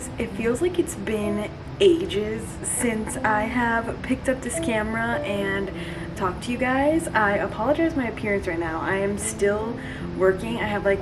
guys, it feels like it's been ages since I have picked up this camera and talked to you guys. I apologize for my appearance right now. I am still working. I have like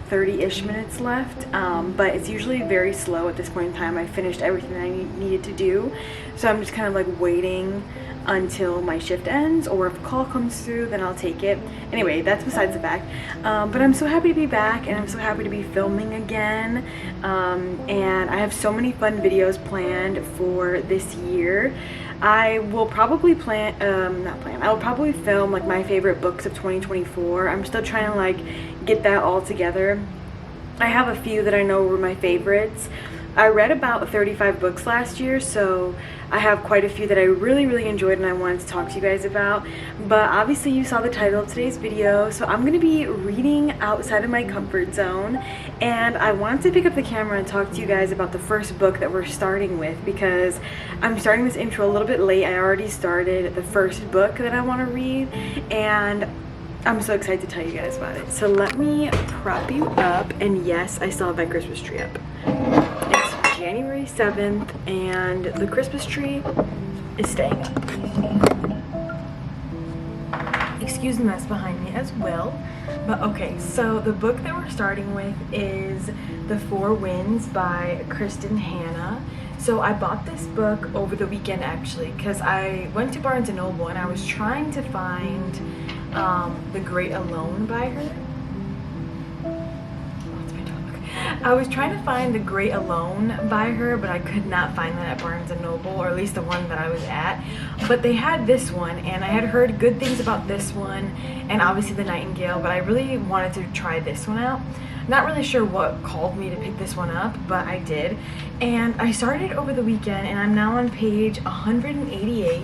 30-ish minutes left, but it's usually very slow at this point in time. I finished everything I needed to do, so I'm just kind of like waiting until my shift ends, or if a call comes through, then I'll take it. Anyway, that's besides the fact. But I'm so happy to be back, and I'm so happy to be filming again. And I have so many fun videos planned for this year. I will probably I will probably film like my favorite books of 2024. I'm still trying to like get that all together. I have a few that I know were my favorites. I read about 35 books last year, so I have quite a few that I really enjoyed and I wanted to talk to you guys about. But obviously you saw the title of today's video, so I'm gonna be reading outside of my comfort zone, and I wanted to pick up the camera and talk to you guys about the first book that we're starting with, because I'm starting this intro a little bit late. I already started the first book that I want to read, and I'm so excited to tell you guys about it. So let me prop you up, and yes, I still have my Christmas tree up. It's January 7th, and the Christmas tree is staying up. Excuse the mess behind me as well. But okay, so the book that we're starting with is The Four Winds by Kristen Hanna. So I bought this book over the weekend actually, because I went to Barnes & Noble and I was trying to find The Great Alone by her. I was trying to find The Great Alone by her, but I could not find that at Barnes & Noble, or at least the one that I was at. But they had this one, and I had heard good things about this one, and obviously The Nightingale, but I really wanted to try this one out. Not really sure what called me to pick this one up, but I did. And I started over the weekend, and I'm now on page 188,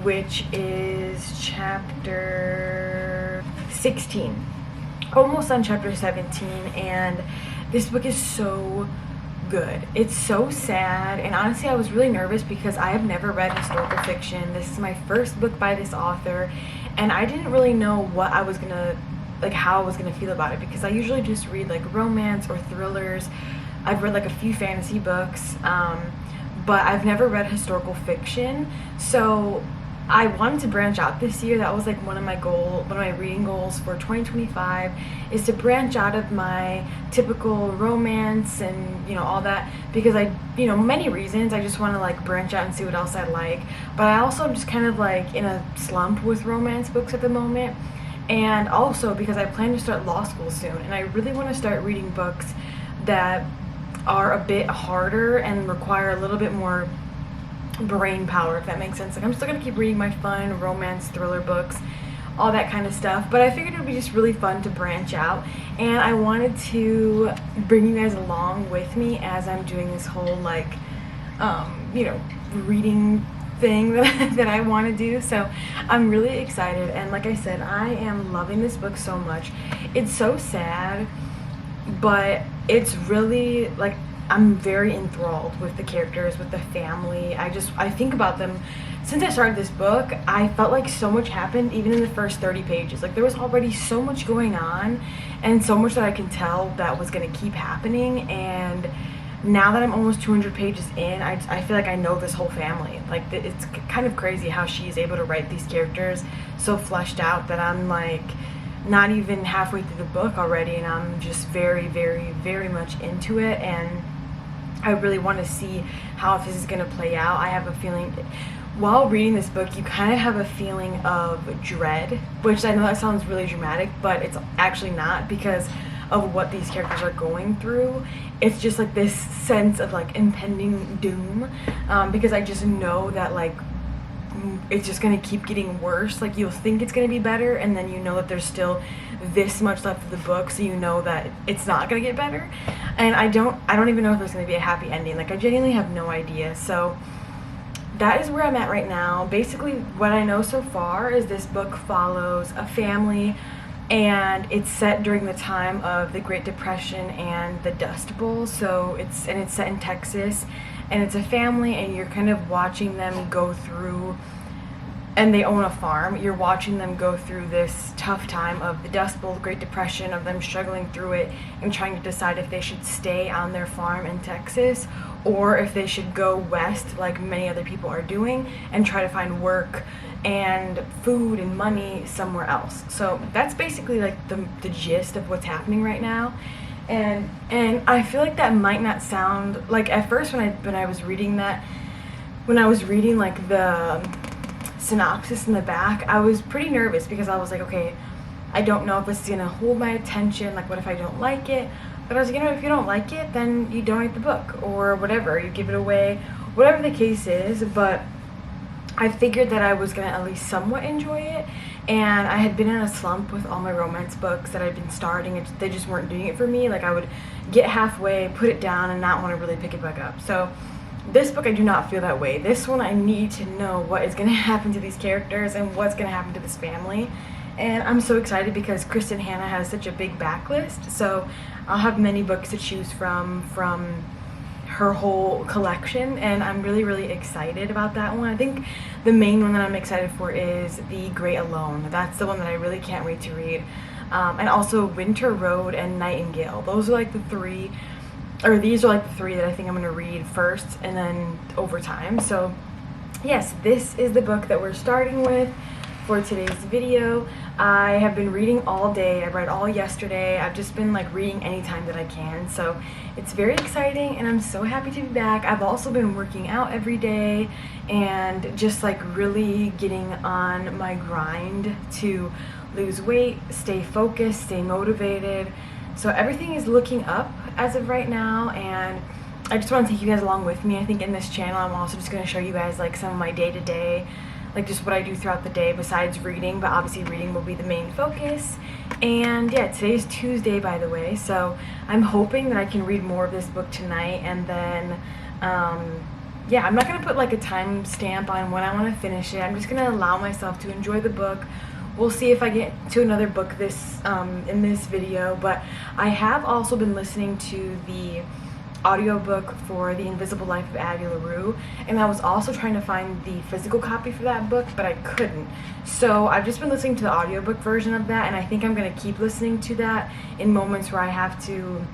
which is chapter 16. Almost on chapter 17, and this book is so good. It's so sad, and honestly I was really nervous because I have never read historical fiction. This is my first book by this author, and I didn't really know what I was gonna, like how I was gonna feel about it, because I usually just read like romance or thrillers. I've read like a few fantasy books, but I've never read historical fiction, so I wanted to branch out this year. That was like one of my reading goals for 2025, is to branch out of my typical romance and, you know, all that, because many reasons. I just want to like branch out and see what else I like, but I also am just kind of like in a slump with romance books at the moment, and also because I plan to start law school soon, and I really want to start reading books that are a bit harder and require a little bit more brain power, if that makes sense. Like, I'm still gonna keep reading my fun romance thriller books, all that kind of stuff, but I figured it would be just really fun to branch out, and I wanted to bring you guys along with me as I'm doing this whole like reading thing that I want to do. So I'm really excited, and like I said, I am loving this book so much. It's so sad, but it's really like, I'm very enthralled with the characters, with the family. I think about them. Since I started this book, I felt like so much happened even in the first 30 pages. Like, there was already so much going on, and so much that I can tell that was going to keep happening. And now that I'm almost 200 pages in, I feel like I know this whole family. Like, it's kind of crazy how she's able to write these characters so fleshed out that I'm like not even halfway through the book already, and I'm just very much into it, and I really want to see how this is going to play out. I have a feeling, while reading this book, you kind of have a feeling of dread, which I know that sounds really dramatic, but it's actually not, because of what these characters are going through. It's just like this sense of like impending doom, because I just know that like it's just going to keep getting worse. Like, you'll think it's going to be better, and then you know that there's still this much left of the book, so you know that it's not going to get better. And I don't even know if there's going to be a happy ending. Like, I genuinely have no idea. So that is where I'm at right now. Basically, what I know so far is this book follows a family, and it's set during the time of the Great Depression and the Dust Bowl. So it's set in Texas, and it's a family, and you're kind of watching them go through and they own a farm. You're watching them go through this tough time of the Dust Bowl, the Great Depression, of them struggling through it and trying to decide if they should stay on their farm in Texas or if they should go west like many other people are doing and try to find work and food and money somewhere else. So that's basically like the gist of what's happening right now. And I feel like that might not sound like, at first when I was reading that, when I was reading like the synopsis in the back, I was pretty nervous because I was like, okay, I don't know if this is gonna hold my attention, like what if I don't like it? But I was like, you know, if you don't like it, then you donate the book or whatever, you give it away, whatever the case is. But I figured that I was gonna at least somewhat enjoy it, and I had been in a slump with all my romance books that I'd been starting, and they just weren't doing it for me. Like I would get halfway, put it down, and not want to really pick it back up. So this book, I do not feel that way. This one, I need to know what is going to happen to these characters and what's going to happen to this family. And I'm so excited because Kristen Hanna has such a big backlist. So I'll have many books to choose from her whole collection. And I'm really, really excited about that one. I think the main one that I'm excited for is The Great Alone. That's the one that I really can't wait to read. And also Winter Road and Nightingale. Those are like the three, or these are like the three that I think I'm going to read first and then over time. So yes, this is the book that we're starting with for today's video. I have been reading all day. I read all yesterday. I've just been like reading anytime that I can. So it's very exciting and I'm so happy to be back. I've also been working out every day and just like really getting on my grind to lose weight, stay focused, stay motivated. So everything is looking up as of right now, and I just want to take you guys along with me. I think in this channel I'm also just going to show you guys like some of my day-to-day, like just what I do throughout the day besides reading, but obviously reading will be the main focus. And yeah, today's Tuesday, by the way, so I'm hoping that I can read more of this book tonight, and then yeah, I'm not going to put like a time stamp on when I want to finish it. I'm just going to allow myself to enjoy the book. We'll see if I get to another book this in this video, but I have also been listening to the audiobook for The Invisible Life of Addie LaRue, and I was also trying to find the physical copy for that book, but I couldn't. So I've just been listening to the audiobook version of that, and I think I'm going to keep listening to that in moments where I have to,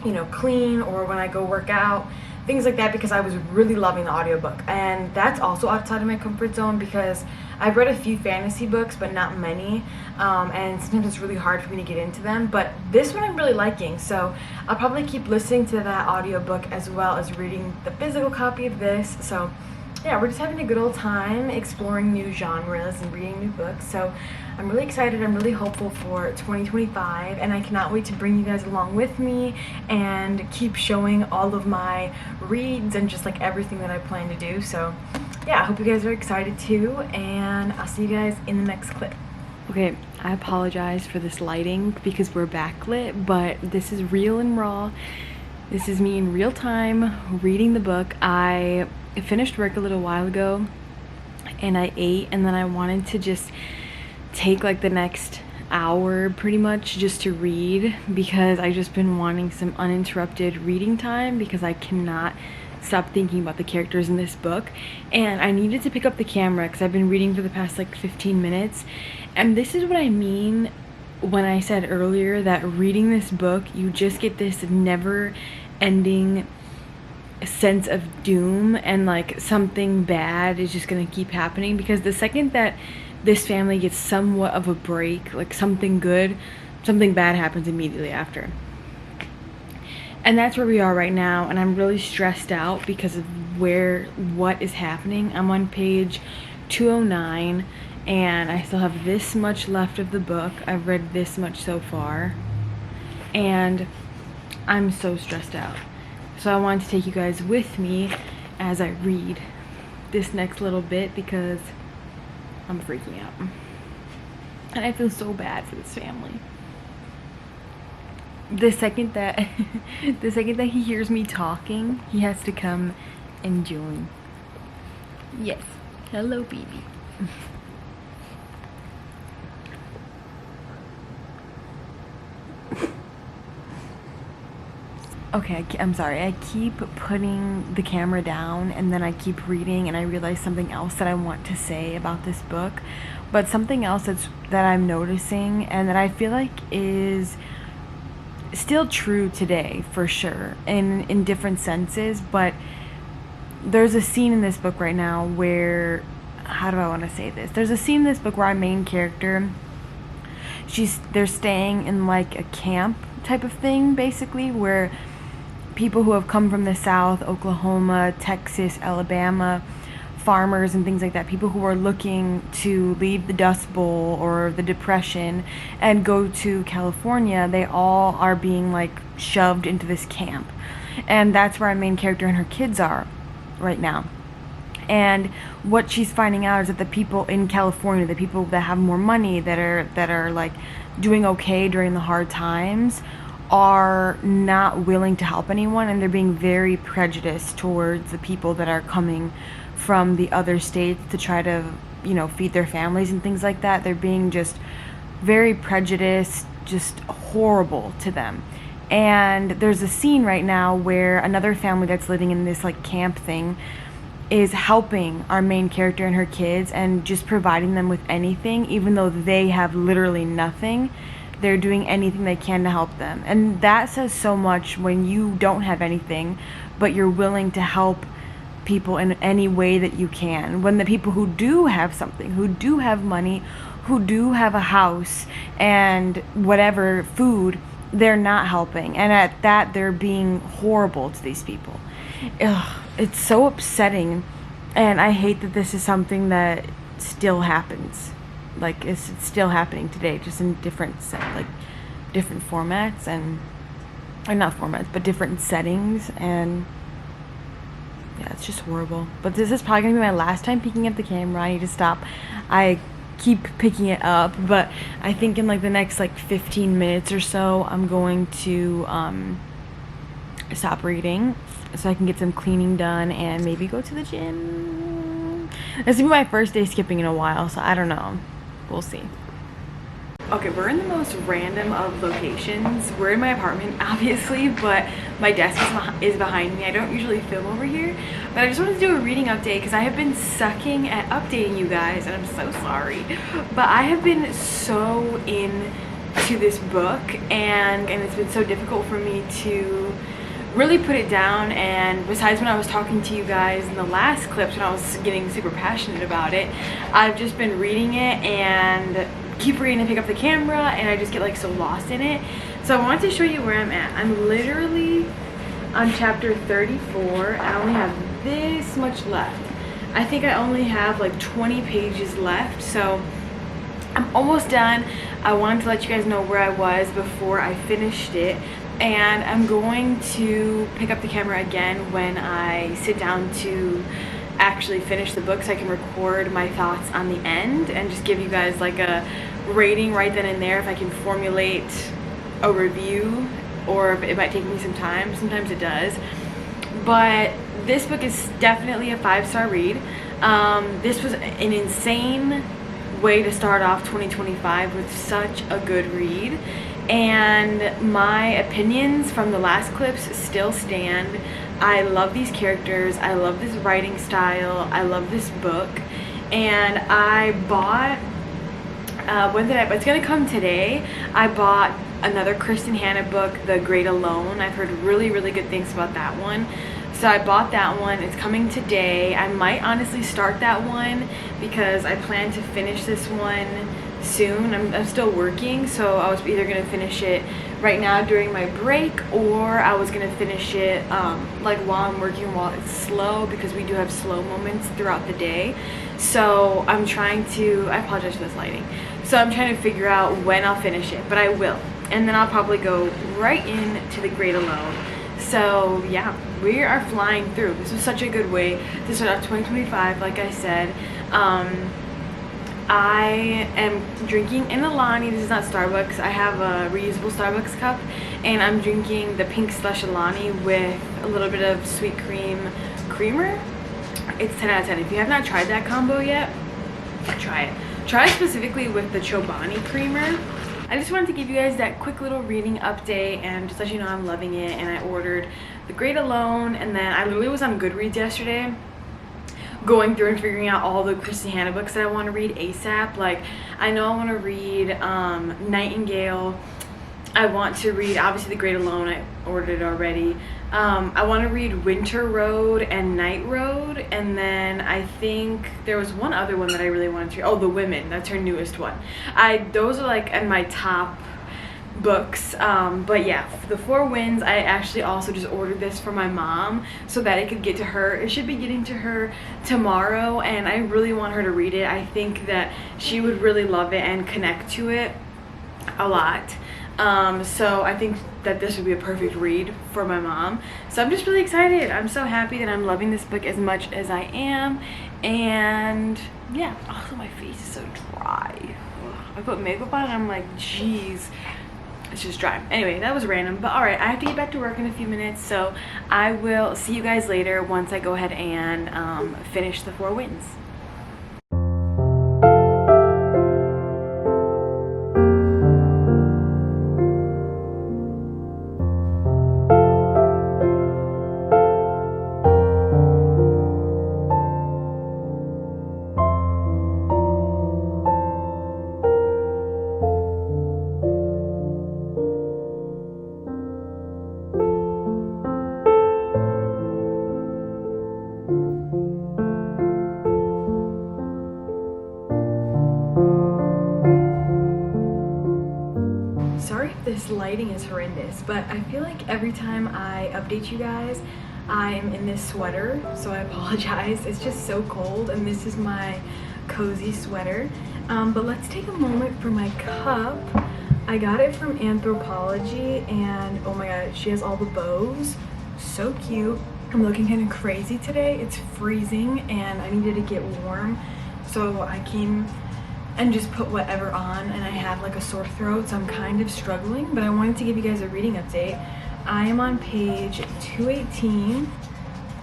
you know, clean or when I go work out, things like that, because I was really loving the audiobook. And that's also outside of my comfort zone because I've read a few fantasy books, but not many, and sometimes it's really hard for me to get into them, but this one I'm really liking, so I'll probably keep listening to that audiobook as well as reading the physical copy of this. So yeah, we're just having a good old time exploring new genres and reading new books. So I'm really excited. I'm really hopeful for 2025, and I cannot wait to bring you guys along with me and keep showing all of my reads and just like everything that I plan to do. So yeah, I hope you guys are excited too, and I'll see you guys in the next clip. Okay, I apologize for this lighting because we're backlit, but this is real and raw. This is me in real time reading the book. I finished work a little while ago and I ate, and then I wanted to just take like the next hour pretty much just to read because I just been wanting some uninterrupted reading time because I cannot stop thinking about the characters in this book, and I needed to pick up the camera because I've been reading for the past like 15 minutes, and this is what I mean when I said earlier that reading this book you just get this never ending sense of doom and like something bad is just gonna keep happening, because the second that this family gets somewhat of a break, like something good, something bad happens immediately after. And that's where we are right now, and I'm really stressed out because of what is happening. I'm on page 209 and I still have this much left of the book. I've read this much so far and I'm so stressed out. So I wanted to take you guys with me as I read this next little bit because I'm freaking out. And I feel so bad for this family. The second that he hears me talking, he has to come and join. Yes. Hello, baby. Okay, I'm sorry. I keep putting the camera down and then I keep reading and I realize something else that I want to say about this book. But something else that I'm noticing and that I feel like is still true today for sure in different senses, but there's a scene in this book right now where, how do I want to say this? There's a scene in this book where our main character, they're staying in like a camp type of thing, basically, where people who have come from the South, Oklahoma, Texas, Alabama, farmers and things like that, people who are looking to leave the Dust Bowl or the Depression and go to California, they all are being like shoved into this camp. And that's where our main character and her kids are right now. And what she's finding out is that the people in California, the people that have more money, that are like doing okay during the hard times, are not willing to help anyone, and they're being very prejudiced towards the people that are coming from the other states to try to, feed their families and things like that. They're being just very prejudiced, just horrible to them. And there's a scene right now where another family that's living in this like camp thing is helping our main character and her kids and just providing them with anything, even though they have literally nothing. They're doing anything they can to help them. And that says so much when you don't have anything, but you're willing to help people in any way that you can. When the people who do have something, who do have money, who do have a house and whatever, food, they're not helping. And at that, they're being horrible to these people. Ugh, it's so upsetting. And I hate that this is something that still happens. Like it's still happening today, just in different different formats or not formats, but different settings. And yeah, it's just horrible. But this is probably gonna be my last time picking up the camera. I need to stop. I keep picking it up, but I think in like the next like 15 minutes or so, I'm going to stop reading so I can get some cleaning done and maybe go to the gym. This will be my first day skipping in a while, so I don't know. We'll see. Okay, we're in the most random of locations. We're in my apartment, obviously, but my desk is behind me. I don't usually film over here, but I just wanted to do a reading update because I have been sucking at updating you guys, and I'm so sorry. But I have been so into this book, and it's been so difficult for me to really put it down. And besides when I was talking to you guys in the last clips when I was getting super passionate about it, I've just been reading it and keep reading and pick up the camera, and I just get like so lost in it. So I wanted to show you where I'm at. I'm literally on chapter 34. I only have this much left. I think I only have like 20 pages left, so I'm almost done. I wanted to let you guys know where I was before I finished it. And I'm going to pick up the camera again when I sit down to actually finish the book, so I can record my thoughts on the end and just give you guys like a rating right then and there if I can formulate a review, or if it might take me some time. Sometimes it does. But this book is definitely a 5-star read. This was an insane way to start off 2025 with such a good read. And my opinions from the last clips still stand. I love these characters, I love this writing style, I love this book. And I bought, it's gonna come today. I bought another Kristen Hanna book, The Great Alone. I've heard really, really good things about that one. So I bought that one. It's coming today. I might honestly start that one because I plan to finish this one soon. I'm still working, so I was either gonna finish it right now during my break, or I was gonna finish it like while I'm working, while it's slow, because we do have slow moments throughout the day. So I'm trying to, I apologize for this lighting, so I'm trying to figure out when I'll finish it, but I will. And then I'll probably go right into The Great Alone. So yeah, we are flying through. This was such a good way to start off 2025, like I said. I am drinking an Alani. This is not Starbucks. I have a reusable Starbucks cup, and I'm drinking the pink slush Alani with a little bit of sweet cream creamer. It's 10 out of 10. If you have not tried that combo yet, try it. Try it specifically with the Chobani creamer. I just wanted to give you guys that quick little reading update and just let you know I'm loving it. And I ordered The Great Alone, and then I literally was on Goodreads yesterday going through and figuring out all the Kristen Hanna books that I want to read ASAP. Like, I know I want to read Nightingale. I want to read, obviously, The Great Alone. I ordered it already. I want to read Winter Road and Night Road, and then I think there was one other one that I really wanted to read. Oh, The Women. That's her newest one. Those are like in my top books. But yeah, The Four Winds, I actually also just ordered this for my mom so that it could get to her. It should be getting to her tomorrow, and I really want her to read it. I think that she would really love it and connect to it a lot. So I think that this would be a perfect read for my mom. So I'm just really excited. I'm so happy that I'm loving this book as much as I am. And yeah, also my face is so dry. Ugh. I put makeup on and I'm like, geez, it's just dry. Anyway, that was random, but all right, I have to get back to work in a few minutes, so I will see you guys later once I go ahead and finish The Four Winds. Sorry if this lighting is horrendous, but I feel like every time I update you guys, I am in this sweater, so I apologize. It's just so cold, and this is my cozy sweater. But let's take a moment for my cup. I got it from Anthropologie, and oh my god, she has all the bows. So cute. I'm looking kind of crazy today. It's freezing, and I needed to get warm, so I came and just put whatever on, and I have like a sore throat, so I'm kind of struggling, but I wanted to give you guys a reading update. I am on page 218,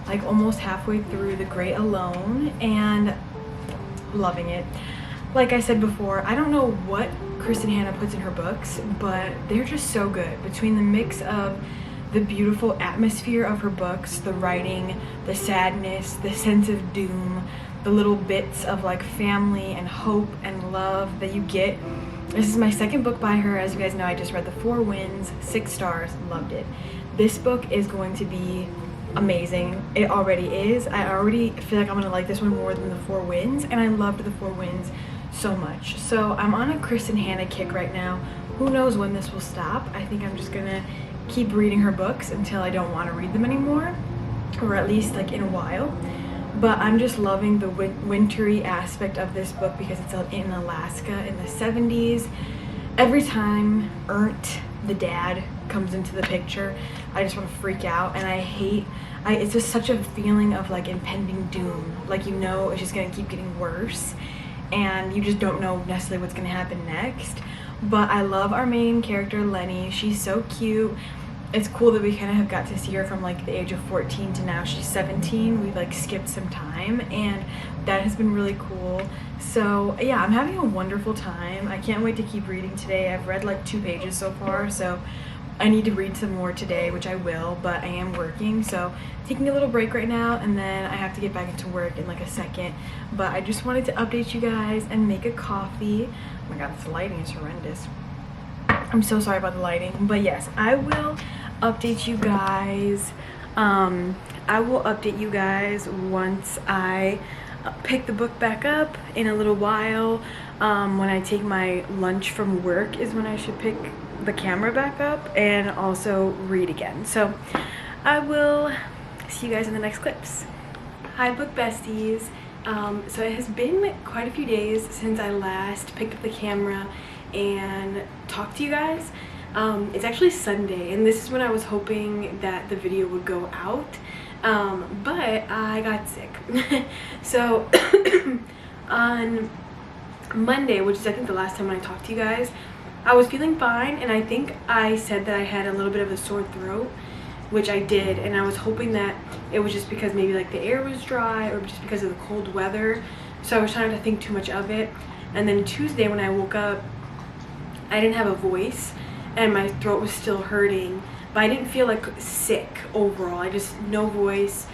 like almost halfway through The Great Alone, and loving it. Like I said before, I don't know what Kristen Hanna puts in her books, but they're just so good. Between the mix of the beautiful atmosphere of her books, the writing, the sadness, the sense of doom, the little bits of like family and hope and love that you get. This is my second book by her. As you guys know, I just read The Four Winds, 6 stars, loved it. This book is going to be amazing. It already is. I already feel like I'm gonna like this one more than The Four Winds, and I loved The Four Winds so much. So I'm on a Kristen Hanna kick right now. Who knows when this will stop? I think I'm just gonna keep reading her books until I don't want to read them anymore, or at least like in a while. But I'm just loving the wintry aspect of this book because it's in Alaska in the 70s. Every time Ernst, the dad, comes into the picture, I just want to freak out, and it's just such a feeling of like impending doom. Like, you know, it's just gonna keep getting worse, and you just don't know necessarily what's gonna happen next. But I love our main character, Lenny. She's so cute. It's cool that we kind of have got to see her from like the age of 14 to now she's 17. We've like skipped some time, and that has been really cool. So yeah, I'm having a wonderful time. I can't wait to keep reading today. I've read like 2 pages so far, so I need to read some more today, which I will, but I am working, so taking a little break right now, and then I have to get back into work in like a second. But I just wanted to update you guys and make a coffee. Oh my god, this lighting is horrendous. I'm so sorry about the lighting, but yes, I will update you guys. I will update you guys once I pick the book back up in a little while. When I take my lunch from work is when I should pick the camera back up and also read again. So I will see you guys in the next clips. Hi book besties. So it has been quite a few days since I last picked up the camera and talked to you guys. It's actually Sunday, and this is when I was hoping that the video would go out, but I got sick. So on Monday, which is I think the last time I talked to you guys, I was feeling fine, and I think I said that I had a little bit of a sore throat, which I did, and I was hoping that it was just because maybe like the air was dry or just because of the cold weather. So I was trying to think too much of it. And then Tuesday when I woke up I didn't have a voice and my throat was still hurting, but I didn't feel like sick overall. I just, no voice,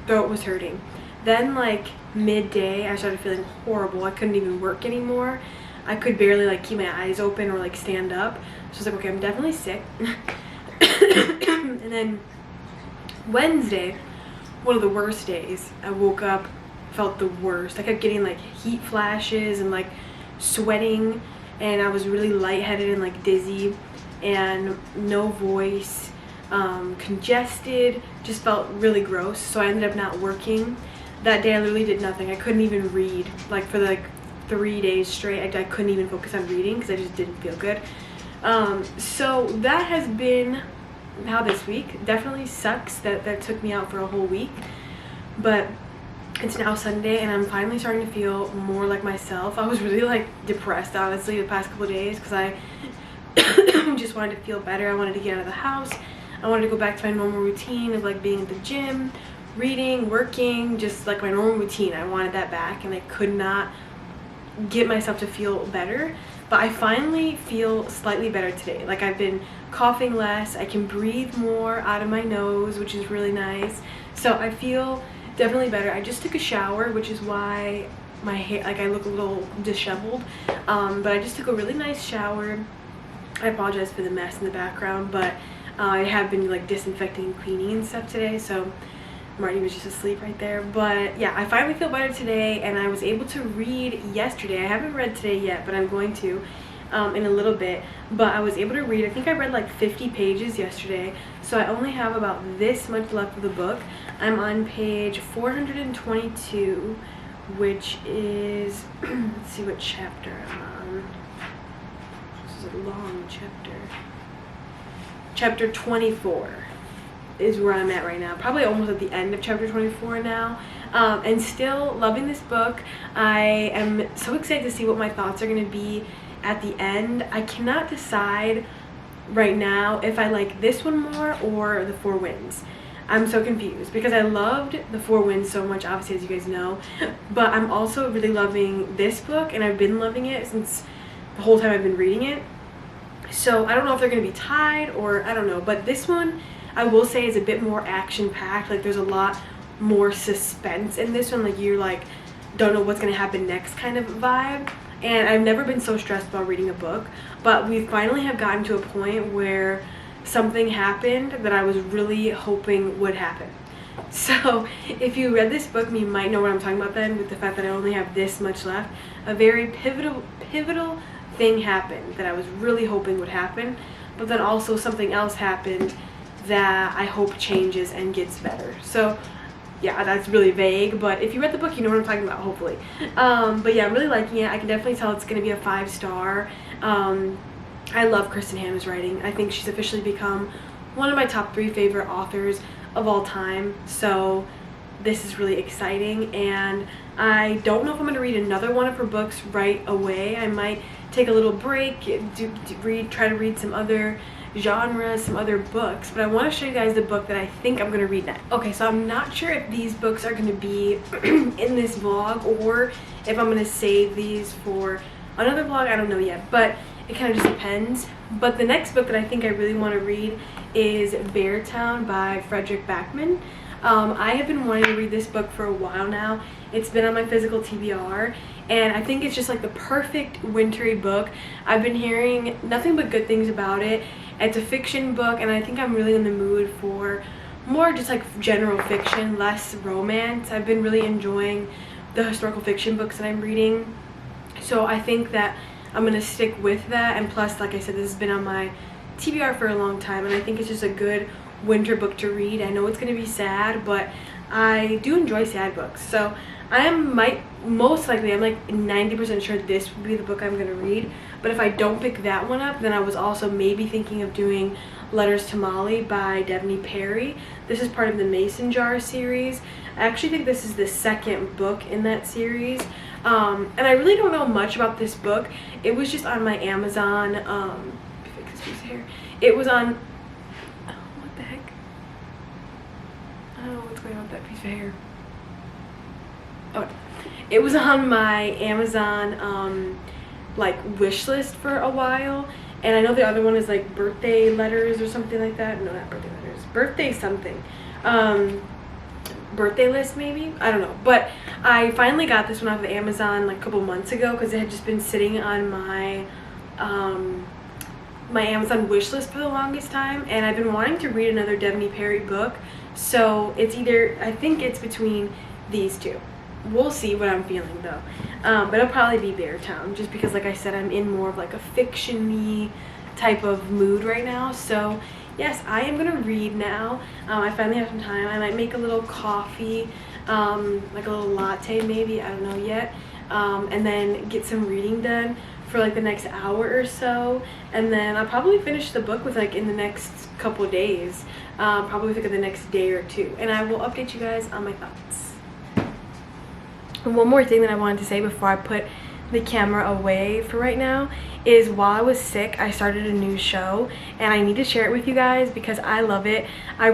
throat was hurting. Then like midday I started feeling horrible. I couldn't even work anymore. I could barely like keep my eyes open or like stand up. So I was like, okay, I'm definitely sick. And then Wednesday, one of the worst days, I woke up, felt the worst. I kept getting like heat flashes and like sweating, and I was really lightheaded and like dizzy and no voice, congested, just felt really gross. So I ended up not working. That day I literally did nothing. I couldn't even read. Like for like 3 days straight, I couldn't even focus on reading because I just didn't feel good. So that has been how this week. Definitely sucks that took me out for a whole week, but it's now Sunday and I'm finally starting to feel more like myself. I was really like depressed honestly the past couple of days because I just wanted to feel better. I wanted to get out of the house. I wanted to go back to my normal routine of like being at the gym, reading, working, just like my normal routine. I wanted that back and I could not get myself to feel better. But I finally feel slightly better today. Like I've been coughing less, I can breathe more out of my nose, which is really nice. So I feel definitely better. I just took a shower, which is why my hair, like I look a little disheveled. But I just took a really nice shower. I apologize for the mess in the background, but I have been like disinfecting and cleaning and stuff today, so Marty was just asleep right there. But yeah, I finally feel better today and I was able to read yesterday. I haven't read today yet, but I'm going to in a little bit. But I was able to read, I think I read like 50 pages yesterday, so I only have about this much left of the book. I'm on page 422, which is let's see what chapter I'm on. This is a long chapter. Chapter 24 is where I'm at right now. Probably almost at the end of chapter 24 now. And still loving this book. I am so excited to see what my thoughts are going to be at the end. I cannot decide right now if I like this one more or The Four Winds. I'm so confused because I loved The Four Winds so much, obviously, as you guys know. But I'm also really loving this book, and I've been loving it since the whole time I've been reading it. So I don't know if they're going to be tied or I don't know. But this one, I will say, is a bit more action-packed. Like there's a lot more suspense in this one. Like you're like, don't know what's going to happen next kind of vibe. And I've never been so stressed about reading a book. But we finally have gotten to a point where something happened that I was really hoping would happen. So if you read this book, you might know what I'm talking about then, with the fact that I only have this much left. A very pivotal thing happened that I was really hoping would happen, but then also something else happened that I hope changes and gets better. So yeah, that's really vague, but if you read the book, you know what I'm talking about, hopefully. But yeah, I'm really liking it. I can definitely tell it's going to be a 5-star. I love Kristen Hanna's writing. I think she's officially become one of my top 3 favorite authors of all time. So this is really exciting, and I don't know if I'm going to read another one of her books right away. I might take a little break, try to read some other genres, some other books, but I want to show you guys the book that I think I'm going to read next. Okay, so I'm not sure if these books are going to be in this vlog or if I'm going to save these for another vlog. I don't know yet, but it kind of just depends. But the next book that I think I really want to read is Beartown by Frederick Backman. I have been wanting to read this book for a while now. It's been on my physical TBR, and I think it's just like the perfect wintry book. I've been hearing nothing but good things about it. It's a fiction book, and I think I'm really in the mood for more just like general fiction, less romance. I've been really enjoying the historical fiction books that I'm reading, so I think that I'm gonna stick with that. And plus, like I said, this has been on my TBR for a long time, and I think it's just a good winter book to read. I know it's gonna be sad, but I do enjoy sad books, so I'm like 90% sure this would be the book I'm gonna read. But if I don't pick that one up, then I was also maybe thinking of doing Letters to Molly by Devney Perry. This is part of the Mason Jar series. I actually think this is the second book in that series. And I really don't know much about this book. It was just on my Amazon, fix this piece of hair. It was on, oh, what the heck? I don't know what's going on with that piece of hair. Oh, it was on my Amazon like wish list for a while, And I know the other one is like birthday letters or something like that. No, not birthday letters. Birthday something. Birthday list maybe, I don't know. But I finally got this one off of Amazon like a couple months ago because it had just been sitting on my my Amazon wish list for the longest time, and I've been wanting to read another Devney Perry book. So it's either, I think it's between these two. We'll see what I'm feeling though. But it'll probably be Beartown, just because like I said, I'm in more of like a fiction-y type of mood right now. So yes, I am gonna read now. I finally have some time. I might make a little coffee, like a little latte maybe, I don't know yet, and then get some reading done for like the next hour or so, and then I'll probably finish the book with like in the next couple of days, probably like the next day or two, and I will update you guys on my thoughts. And one more thing that I wanted to say before I put the camera away for right now is, while I was sick, I started a new show and I need to share it with you guys because I love it. I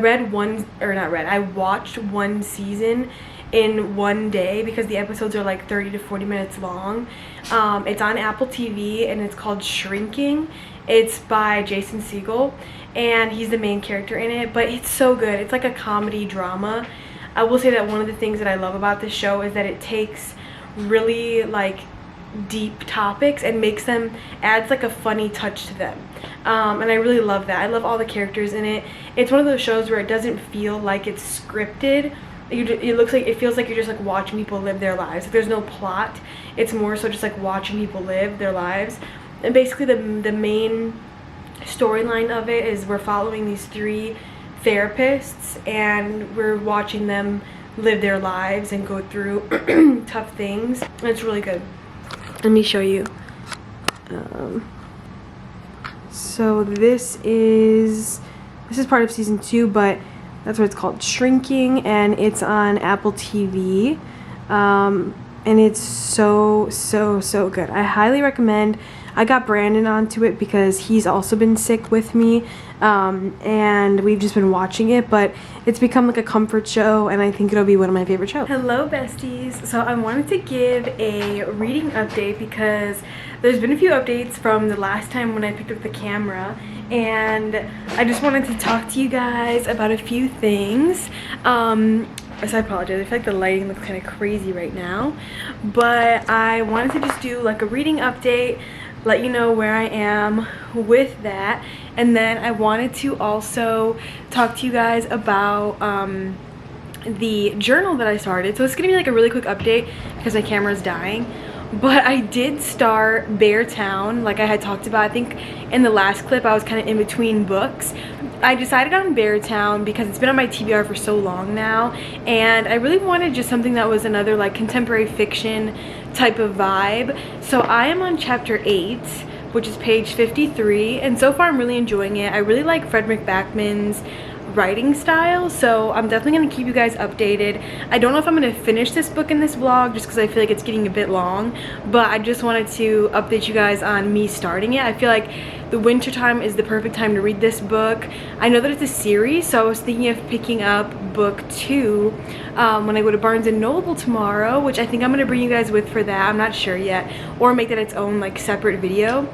watched one season in one day because the episodes are like 30 to 40 minutes long. It's on Apple TV and it's called Shrinking. It's by Jason Segel and he's the main character in it, but it's so good. It's like a comedy drama. I will say that one of the things that I love about this show is that it takes really like deep topics and adds like a funny touch to them, and I really love that. I love all the characters in it. It's one of those shows where it doesn't feel like it's scripted. It feels like you're just like watching people live their lives. Like, there's no plot. It's more so just like watching people live their lives. And basically the main storyline of it is we're following these 3 therapists and we're watching them live their lives and go through tough things, and it's really good. Let me show you. So this is part of season 2, but that's what it's called, Shrinking, and it's on Apple TV, and it's so good. I highly recommend. I got Brandon onto it because he's also been sick with me, and we've just been watching it, but it's become like a comfort show, and I think it'll be one of my favorite shows. Hello besties. So I wanted to give a reading update because there's been a few updates from the last time when I picked up the camera, and I just wanted to talk to you guys about a few things. So I apologize, I feel like the lighting looks kind of crazy right now, but I wanted to just do like a reading update, let you know where I am with that, and then I wanted to also talk to you guys about the journal that I started. So it's gonna be like a really quick update because my camera's dying, but I did start Beartown like I had talked about. I think in the last clip I was kind of in between books. I decided on Beartown because it's been on my TBR for so long now, and I really wanted just something that was another like contemporary fiction type of vibe. So I am on chapter 8, which is page 53, and so far I'm really enjoying it. I really like Frederick Backman's writing style, so I'm definitely going to keep you guys updated. I don't know if I'm going to finish this book in this vlog just because I feel like it's getting a bit long, but I just wanted to update you guys on me starting it. I feel like the winter time is the perfect time to read this book. I know that it's a series, so I was thinking of picking up book 2 when I go to Barnes & Noble tomorrow, which I think I'm going to bring you guys with for that. I'm not sure yet, or make that its own like separate video.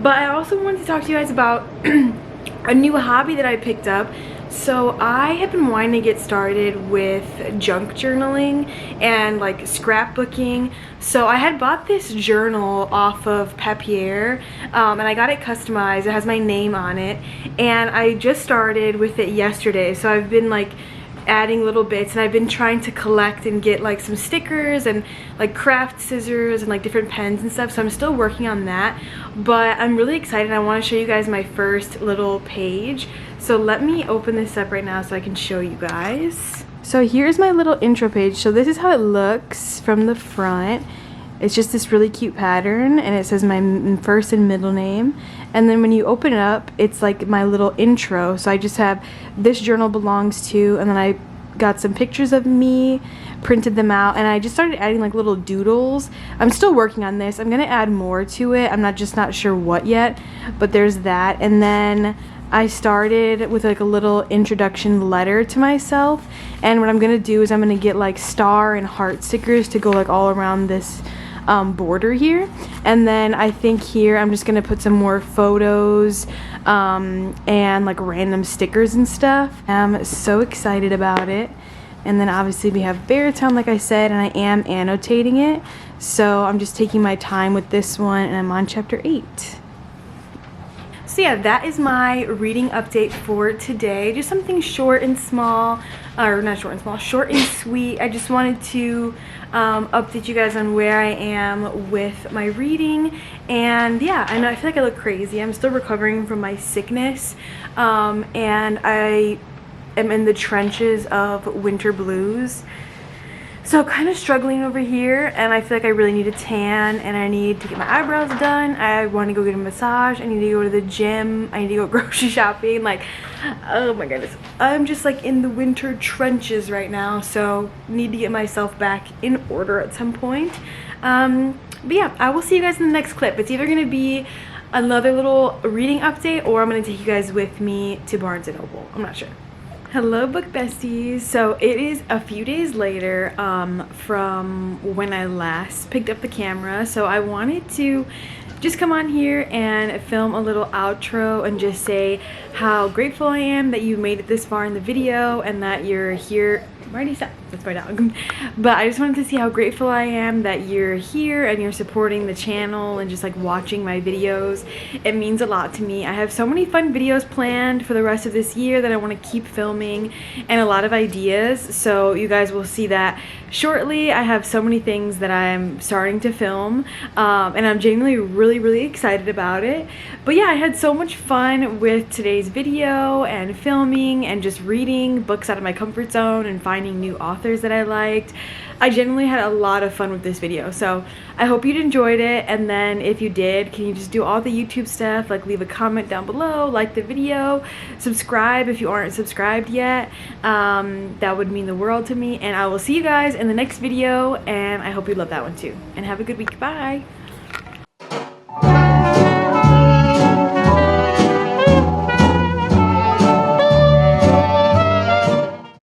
But I also wanted to talk to you guys about a new hobby that I picked up. So I have been wanting to get started with junk journaling and like scrapbooking. So I had bought this journal off of Papier, and I got it customized. It has my name on it, and I just started with it yesterday. So I've been like adding little bits, and I've been trying to collect and get like some stickers and like craft scissors and like different pens and stuff. So I'm still working on that, but I'm really excited. I want to show you guys my first little page. So let me open this up right now so I can show you guys. So here's my little intro page. So this is how it looks from the front. It's just this really cute pattern, and it says my first and middle name. And then when you open it up, it's like my little intro. So I just have this journal belongs to, and then I got some pictures of me, printed them out, and I just started adding like little doodles. I'm still working on this. I'm gonna add more to it. I'm not sure what yet, but there's that. And then I started with like a little introduction letter to myself, and what I'm gonna do is I'm gonna get like star and heart stickers to go like all around this border here. And then I think here I'm just gonna put some more photos and like random stickers and stuff. I'm so excited about it. And then obviously we have baritone, like I said, and I am annotating it. So I'm just taking my time with this one, and I'm on chapter 8. So yeah, that is my reading update for today. Just something short and small, or not short and small, short and sweet. I just wanted to update you guys on where I am with my reading. And yeah, I know I feel like I look crazy. I'm still recovering from my sickness, and I am in the trenches of winter blues. So kind of struggling over here, and I feel like I really need a tan, and I need to get my eyebrows done. I want to go get a massage. I need to go to the gym. I need to go grocery shopping. Like, oh my goodness. I'm just like in the winter trenches right now, so need to get myself back in order at some point. But yeah, I will see you guys in the next clip. It's either going to be another little reading update, or I'm going to take you guys with me to Barnes & Noble. I'm not sure. Hello book besties. So it is a few days later from when I last picked up the camera, so I wanted to just come on here and film a little outro and just say how grateful I am that you made it this far in the video and that you're here. Already stopped. That's my dog. But I just wanted to see how grateful I am that you're here and you're supporting the channel and just like watching my videos. It means a lot to me. I have so many fun videos planned for the rest of this year that I want to keep filming, and a lot of ideas, so you guys will see that shortly. I have so many things that I'm starting to film, and I'm genuinely really excited about it. But yeah, I had so much fun with today's video and filming and just reading books out of my comfort zone and finding new authors that I liked. I genuinely had a lot of fun with this video, so I hope you enjoyed it. And then if you did, can you just do all the YouTube stuff, like leave a comment down below, like the video, subscribe if you aren't subscribed yet. That would mean the world to me, and I will see you guys in the next video, and I hope you love that one too. And have a good week. Bye.